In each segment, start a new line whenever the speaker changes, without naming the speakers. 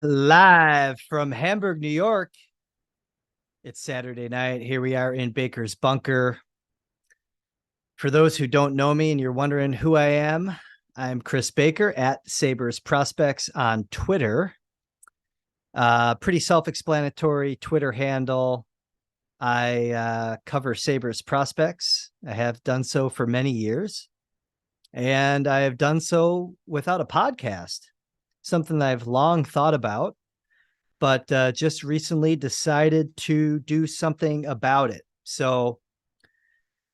Live from Hamburg, New York. It's Saturday night. Here we are in Baker's Bunker. For those who don't know me and you're wondering who I am, I'm Chris Baker at Sabres Prospects on Twitter. Pretty self-explanatory Twitter handle. I cover Sabres Prospects. I have done so for many years, and I have done so without a podcast, something that I've long thought about, but just recently decided to do something about it. So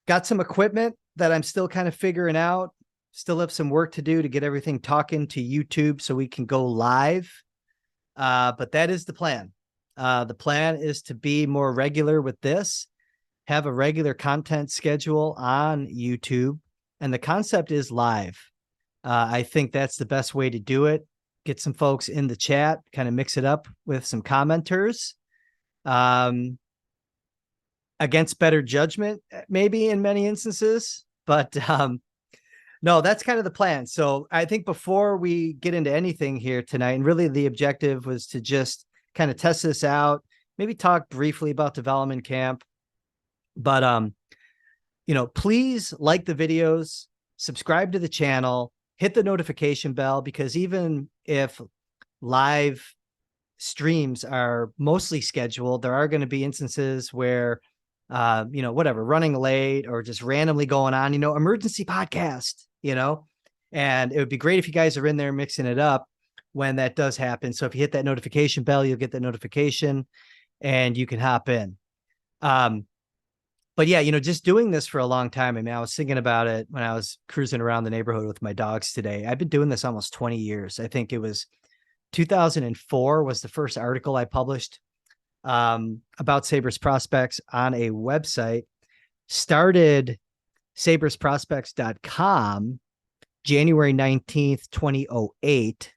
got some equipment that I'm still kind of figuring out. Still have some work to do to get everything talking to YouTube so we can go live. But that is the plan. The plan is to be more regular with this, have a regular content schedule on YouTube. And the concept is live. I think that's the best way to do it. Get some folks in the chat, kind of mix it up with some commenters. Against better judgment, maybe in many instances, but no, that's kind of the plan. So I think before we get into anything here tonight, and really the objective was to just kind of test this out, maybe talk briefly about development camp, but please like the videos, subscribe to the channel, hit the notification bell, because even if live streams are mostly scheduled, there are going to be instances where running late or just randomly going on, emergency podcast, and it would be great if you guys are in there mixing it up when that does happen. So if you hit that notification bell, you'll get that notification and you can hop in. But yeah, just doing this for a long time. I mean, I was thinking about it when I was cruising around the neighborhood with my dogs today. I've been doing this almost 20 years. I think it was 2004 was the first article I published about Sabres Prospects on a website. Started sabresprospects.com January 19th, 2008.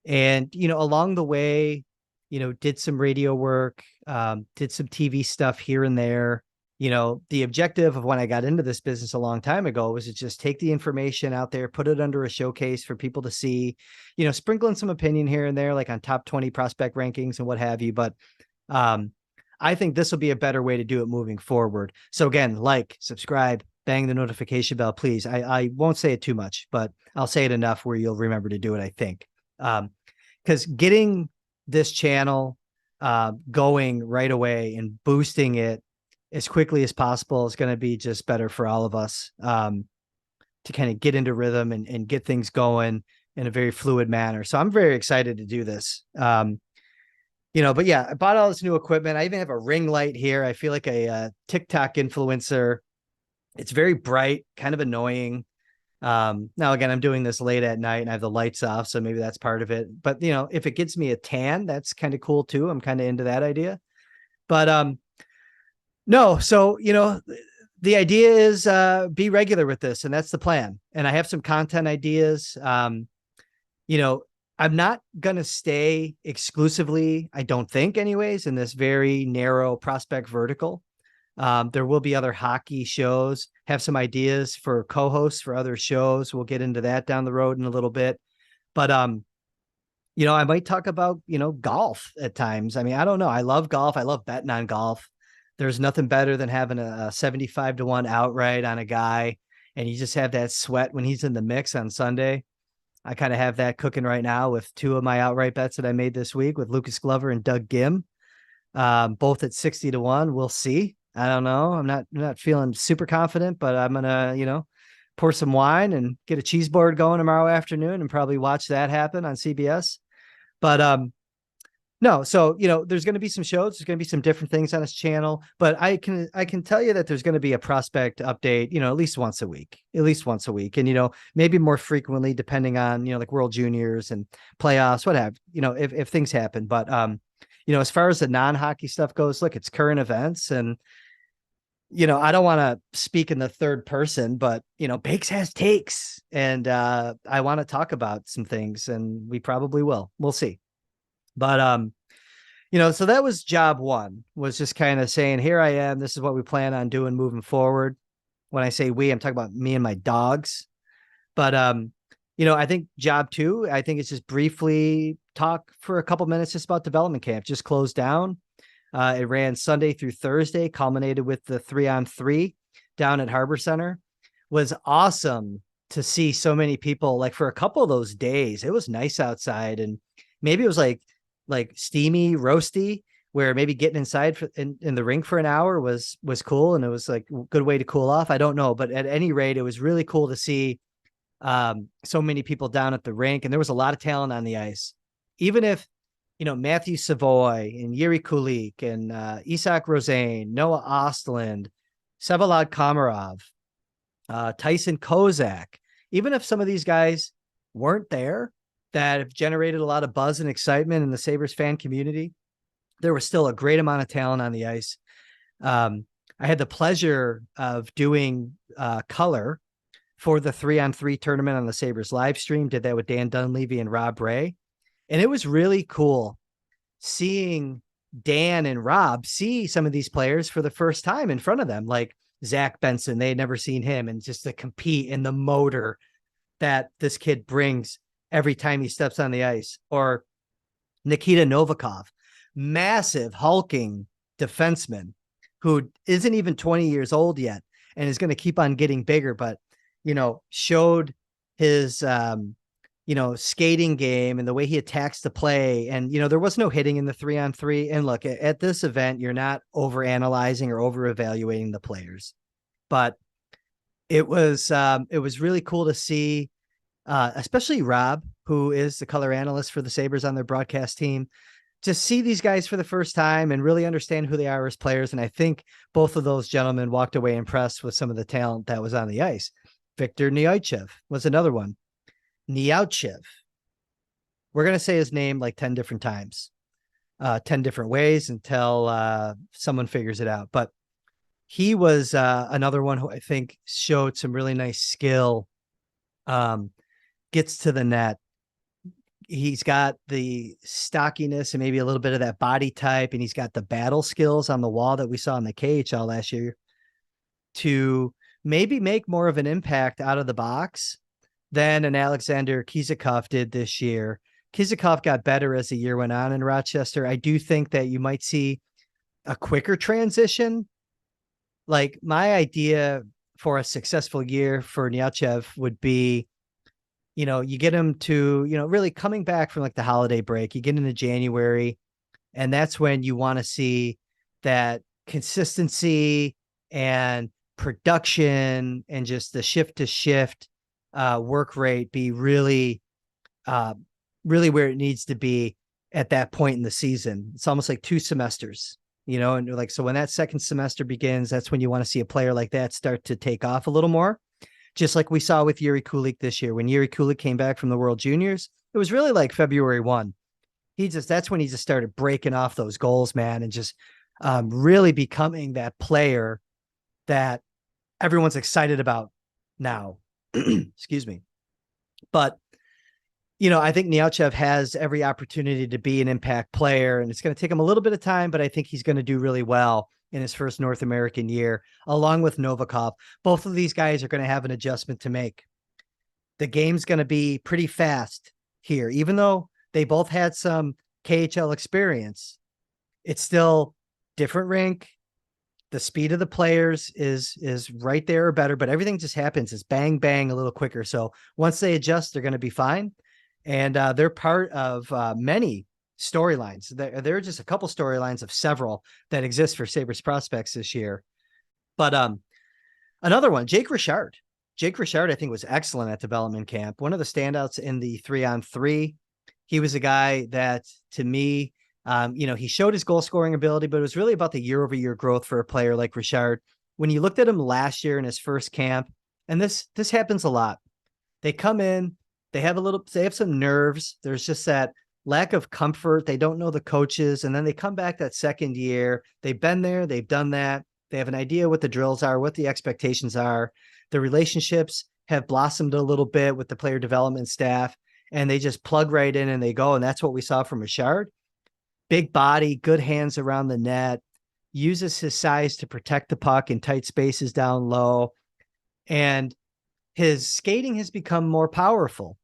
And, along the way, did some radio work, did some TV stuff here and there. The objective of when I got into this business a long time ago was to just take the information out there, put it under a showcase for people to see, sprinkling some opinion here and there, like on top 20 prospect rankings and what have you. But I think this will be a better way to do it moving forward. So again, like, subscribe, bang the notification bell, please. I won't say it too much, but I'll say it enough where you'll remember to do it, I think. Because getting this channel going right away and boosting it as quickly as possible is going to be just better for all of us, to kind of get into rhythm and get things going in a very fluid manner. So I'm very excited to do this. But yeah, I bought all this new equipment. I even have a ring light here. I feel like a TikTok influencer. It's very bright, kind of annoying. Now, again, I'm doing this late at night and I have the lights off, so maybe that's part of it. But, if it gets me a tan, that's kind of cool too. I'm kind of into that idea. But no, so, the idea is be regular with this, and that's the plan. And I have some content ideas. I'm not going to stay exclusively, I don't think anyways, in this very narrow prospect vertical. There will be other hockey shows, have some ideas for co-hosts for other shows. We'll get into that down the road in a little bit. But, I might talk about, golf at times. I mean, I don't know. I love golf. I love betting on golf. There's nothing better than having a 75-1 outright on a guy, and you just have that sweat when he's in the mix on Sunday. I kind of have that cooking right now with two of my outright bets that I made this week with Lucas Glover and Doug Gim, both at 60-1. We'll see. I don't know. I'm not feeling super confident, but I'm going to, pour some wine and get a cheese board going tomorrow afternoon and probably watch that happen on CBS. But, no, so, there's going to be some shows. There's going to be some different things on this channel, but I can tell you that there's going to be a prospect update, at least once a week, and, maybe more frequently, depending on, like World Juniors and playoffs, what have, if things happen. But, as far as the non-hockey stuff goes, look, it's current events, and, I don't want to speak in the third person, but, Bakes has takes, and I want to talk about some things, and we probably will. We'll see. But, so that was job one, was just kind of saying, here I am. This is what we plan on doing moving forward. When I say we, I'm talking about me and my dogs. But I think job two, I think it's just briefly talk for a couple minutes just about development camp. Just closed down. It ran Sunday through Thursday, culminated with the 3-on-3 down at Harbor Center. Was awesome to see so many people. Like for a couple of those days, it was nice outside, and maybe it was like steamy, roasty, where maybe getting inside in the rink for an hour was cool, and it was like a good way to cool off. I don't know, but at any rate, it was really cool to see so many people down at the rink, and there was a lot of talent on the ice. Even if Matthew Savoy and Yuri Kulik and Isak Rosane, Noah Ostland, Sevalad Komarov, Tyson Kozak, even if some of these guys weren't there that have generated a lot of buzz and excitement in the Sabres fan community, there was still a great amount of talent on the ice. I had the pleasure of doing color for the 3-on-3 tournament on the Sabres live stream. Did that with Dan Dunleavy and Rob Ray. And it was really cool seeing Dan and Rob see some of these players for the first time in front of them, like Zach Benson. They had never seen him, and just to compete in the motor that this kid brings every time he steps on the ice. Or Nikita Novikov, massive hulking defenseman who isn't even 20 years old yet and is going to keep on getting bigger, but showed his skating game and the way he attacks the play. And there was no hitting in the 3-on-3. And look, at this event, you're not over analyzing or over evaluating the players, but it was really cool to see, especially Rob, who is the color analyst for the Sabres on their broadcast team, to see these guys for the first time and really understand who they are as players. And I think both of those gentlemen walked away impressed with some of the talent that was on the ice. Victor Neoichev was another one. Neoichev. We're going to say his name like 10 different times, 10 different ways until someone figures it out. But he was another one who I think showed some really nice skill, gets to the net. He's got the stockiness and maybe a little bit of that body type, and he's got the battle skills on the wall that we saw in the KHL last year to maybe make more of an impact out of the box than an Alexander Kizikov did this year. Kizikov got better as the year went on in Rochester. I do think that you might see a quicker transition. Like, my idea for a successful year for Neoichev would be, you get him to, really coming back from like the holiday break, you get into January, and that's when you want to see that consistency and production and just the shift to shift work rate be really where it needs to be at that point in the season. It's almost like 2 semesters, and like, so when that second semester begins, that's when you want to see a player like that start to take off a little more. Just like we saw with Yuri Kulik this year. When Yuri Kulik came back from the World Juniors, it was really like February 1. That's when he just started breaking off those goals, man, and just really becoming that player that everyone's excited about now. Excuse me. But, I think Neoichev has every opportunity to be an impact player, and it's going to take him a little bit of time, but I think he's going to do really well in his first North American year, along with Novikov. Both of these guys are going to have an adjustment to make. The game's going to be pretty fast here, even though they both had some KHL experience. It's still different rink. The speed of the players is right there or better, but everything just happens. It's bang, bang, a little quicker. So once they adjust, they're going to be fine. And they're part of many storylines. There are just a couple storylines of several that exist for Sabres prospects this year. But another one, Jake Richard. Jake Richard, I think, was excellent at development camp. One of the standouts in the 3-on-3. He was a guy that, to me, he showed his goal scoring ability, but it was really about the year-over-year growth for a player like Richard. When you looked at him last year in his first camp, and this happens a lot, they come in, they have some nerves. There's just that lack of comfort. They don't know the coaches. And then they come back that second year. They've been there. They've done that. They have an idea what the drills are, what the expectations are. The relationships have blossomed a little bit with the player development staff, and they just plug right in and they go. And that's what we saw from Richard. Big body, good hands around the net, uses his size to protect the puck in tight spaces down low. And his skating has become more powerful.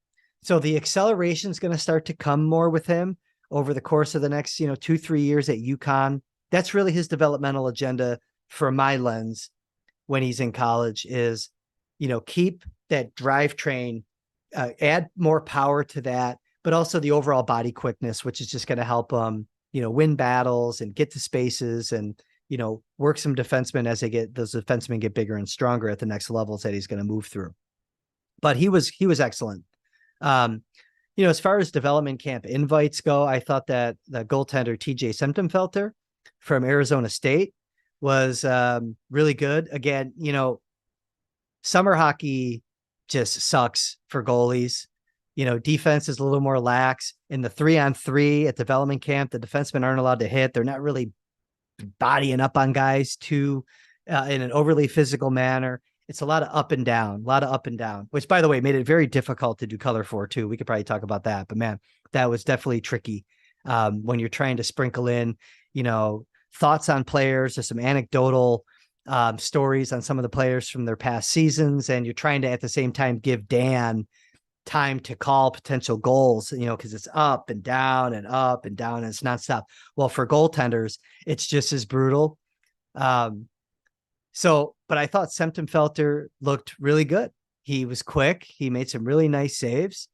So the acceleration is going to start to come more with him over the course of the next, 2-3 years at UConn. That's really his developmental agenda for my lens when he's in college is, keep that drivetrain, add more power to that, but also the overall body quickness, which is just going to help him, win battles and get to spaces and, work some defensemen as those defensemen get bigger and stronger at the next levels that he's going to move through. But he was excellent. As far as development camp invites go, I thought that the goaltender TJ Semptimphelter from Arizona State was really good. Again, summer hockey just sucks for goalies. Defense is a little more lax. In the 3-on-3 at development camp, the defensemen aren't allowed to hit. They're not really bodying up on guys too in an overly physical manner. It's a lot of up and down, which, by the way, made it very difficult to do color for too. We could probably talk about that, but man, that was definitely tricky when you're trying to sprinkle in, thoughts on players or some anecdotal stories on some of the players from their past seasons. And you're trying to, at the same time, give Dan time to call potential goals, because it's up and down and up and down, and it's nonstop. Well, for goaltenders, it's just as brutal. But I thought Semptimphelter looked really good. He was quick. He made some really nice saves.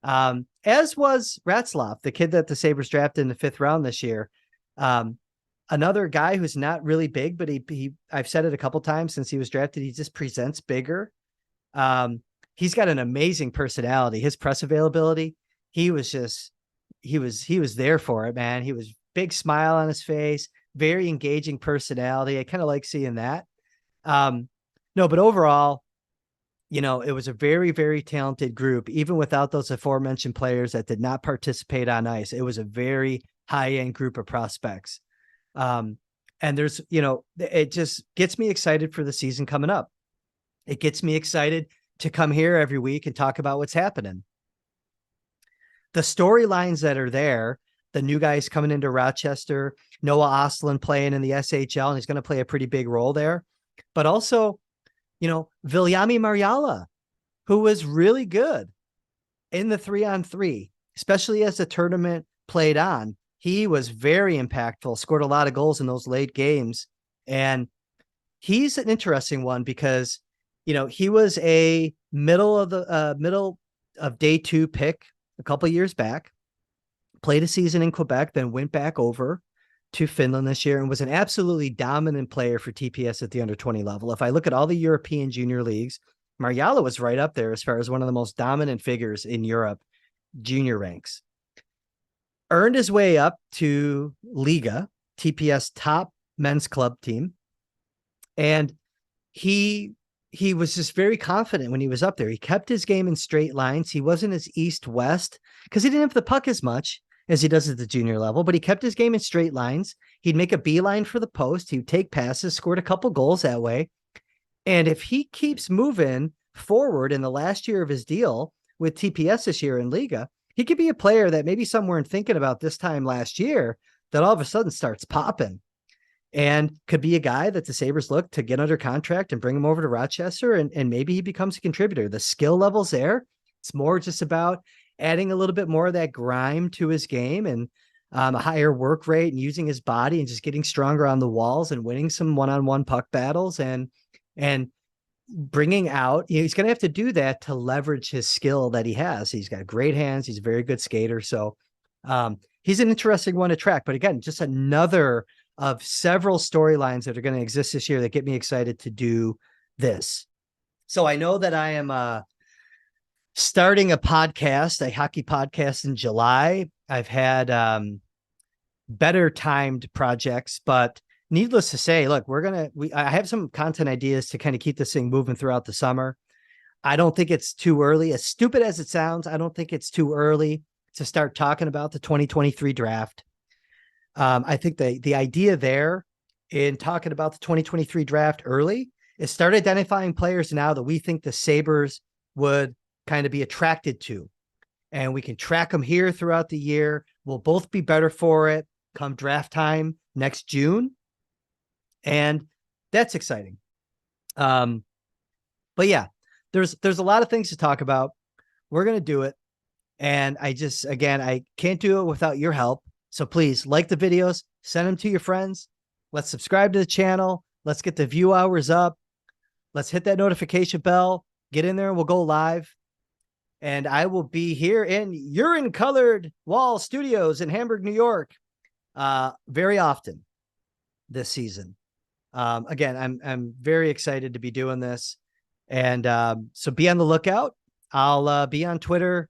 As was Ratzlaff, the kid that the Sabres drafted in the 5th round this year. Another guy who's not really big, but I've said it a couple times since he was drafted, he just presents bigger. He's got an amazing personality. His press availability, he was there for it, man. He was big smile on his face, very engaging personality. I kind of like seeing that. No, but overall, it was a very, very talented group, even without those aforementioned players that did not participate on ice. It was a very high-end group of prospects. And there's, it just gets me excited for the season coming up. It gets me excited to come here every week and talk about what's happening. The storylines that are there, the new guys coming into Rochester, Noah Ostlund playing in the SHL, and he's going to play a pretty big role there. But also, Viljami Marjala, who was really good in the 3-on-3, especially as the tournament played on. He was very impactful, scored a lot of goals in those late games. And he's an interesting one because, he was a middle of day 2 pick a couple of years back, played a season in Quebec, then went back over to Finland this year and was an absolutely dominant player for TPS at the under 20 level. If I look at all the European junior leagues, Marjala was right up there as far as one of the most dominant figures in Europe junior ranks. Earned his way up to Liga, TPS top men's club team. And he was just very confident when he was up there. He kept his game in straight lines. He wasn't as east-west because he didn't have the puck as much as he does at the junior level, but he kept his game in straight lines. He'd make a beeline for the post. He would take passes, scored a couple goals that way. And if he keeps moving forward in the last year of his deal with TPS this year in Liga, he could be a player that maybe some weren't thinking about this time last year that all of a sudden starts popping and could be a guy that the Sabres look to get under contract and bring him over to Rochester. And maybe he becomes a contributor. The skill level's there. It's more just about adding a little bit more of that grime to his game and a higher work rate and using his body and just getting stronger on the walls and winning some one-on-one puck battles and bringing out, he's going to have to do that to leverage his skill that he has. He's got great hands. He's a very good skater. So he's an interesting one to track, but again, just another of several storylines that are going to exist this year that get me excited to do this. So I know that I am starting a podcast, a hockey podcast in July. I've had better timed projects, but needless to say, look, I have some content ideas to kind of keep this thing moving throughout the summer. I don't think it's too early. As stupid as it sounds, I don't think it's too early to start talking about the 2023 draft. I think the idea there in talking about the 2023 draft early is start identifying players now that we think the Sabres would kind of be attracted to. And we can track them here throughout the year. We'll both be better for it come draft time next June. And that's exciting. But yeah, there's a lot of things to talk about. We're going to do it. And I just, again, I can't do it without your help. So please like the videos, send them to your friends. Let's subscribe to the channel. Let's get the view hours up. Let's hit that notification bell. Get in there and we'll go live. And I will be here in Urine Colored Wall Studios in Hamburg, New York, very often this season. Again, I'm very excited to be doing this. And so be on the lookout. I'll be on Twitter.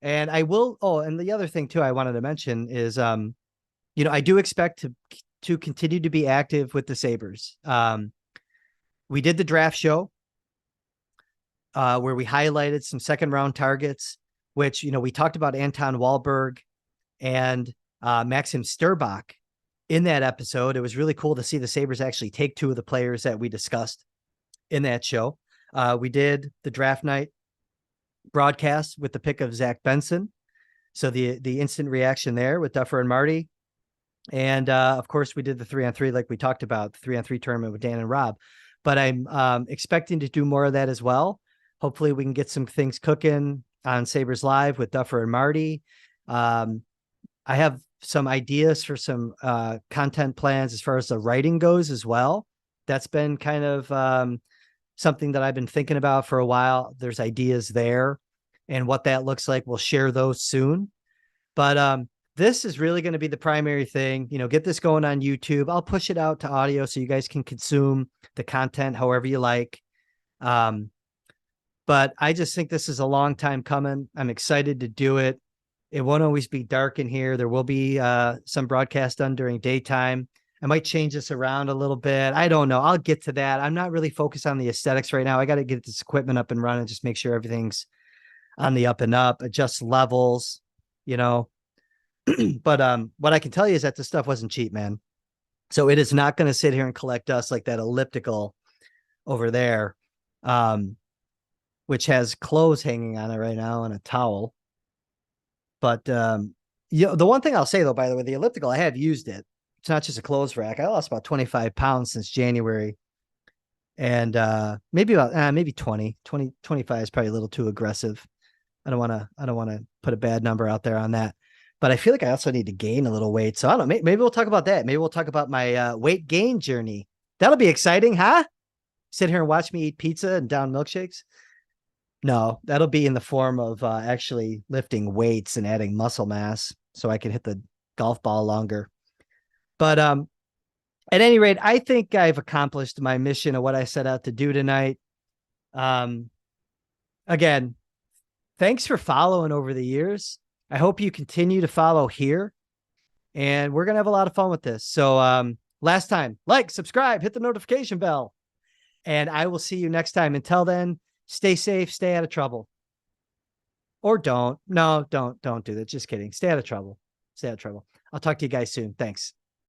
And I will. Oh, and the other thing too I wanted to mention is, you know, I do expect to continue to be active with the Sabres. We did the draft show where we highlighted some second round targets, which, you know, we talked about Anton Wahlberg and Maxim Sturbach in that episode. It was really cool to see the Sabres actually take two of the players that we discussed in that show. We did the draft night broadcast with the pick of Zach Benson. So the instant reaction there with Duffer and Marty. And of course, we did the 3-on-3, like we talked about, the 3-on-3 tournament with Dan and Rob. But I'm expecting to do more of that as well. Hopefully, we can get some things cooking on Sabres Live with Duffer and Marty. I have some ideas for some content plans as far as the writing goes as well. That's been kind of something that I've been thinking about for a while. There's ideas there, and what that looks like. We'll share those soon. But this is really going to be the primary thing. You know, get this going on YouTube. I'll push it out to audio so you guys can consume the content however you like. But I just think this is a long time coming. I'm excited to do it. It won't always be dark in here. There will be some broadcast done during daytime. I might change this around a little bit. I don't know. I'll get to that. I'm not really focused on the aesthetics right now. I got to get this equipment up and running, just make sure everything's on the up and up, adjust levels, you know. But what I can tell you is that this stuff wasn't cheap, man. So it is not going to sit here and collect dust like that elliptical over there, which has clothes hanging on it right now and a towel. But you know, the one thing I'll say though, by the way, the elliptical, I have used it. It's not just a clothes rack. I lost about 25 pounds since January. And maybe about maybe 25 is probably a little too aggressive. I don't want to put a bad number out there on that. But I feel like I also need to gain a little weight. So I don't know. Maybe we'll talk about that. Maybe we'll talk about my weight gain journey. That'll be exciting, huh? Sit here and watch me eat pizza and down milkshakes. No, that'll be in the form of actually lifting weights and adding muscle mass so I can hit the golf ball longer. But at any rate, I think I've accomplished my mission of what I set out to do tonight. Again, thanks for following over the years. I hope you continue to follow here, and we're going to have a lot of fun with this. So last time, like, subscribe, hit the notification bell, and I will see you next time. Until then, stay safe, stay out of trouble. Or don't. No, don't do that. Just kidding. Stay out of trouble. Stay out of trouble. I'll talk to you guys soon. Thanks.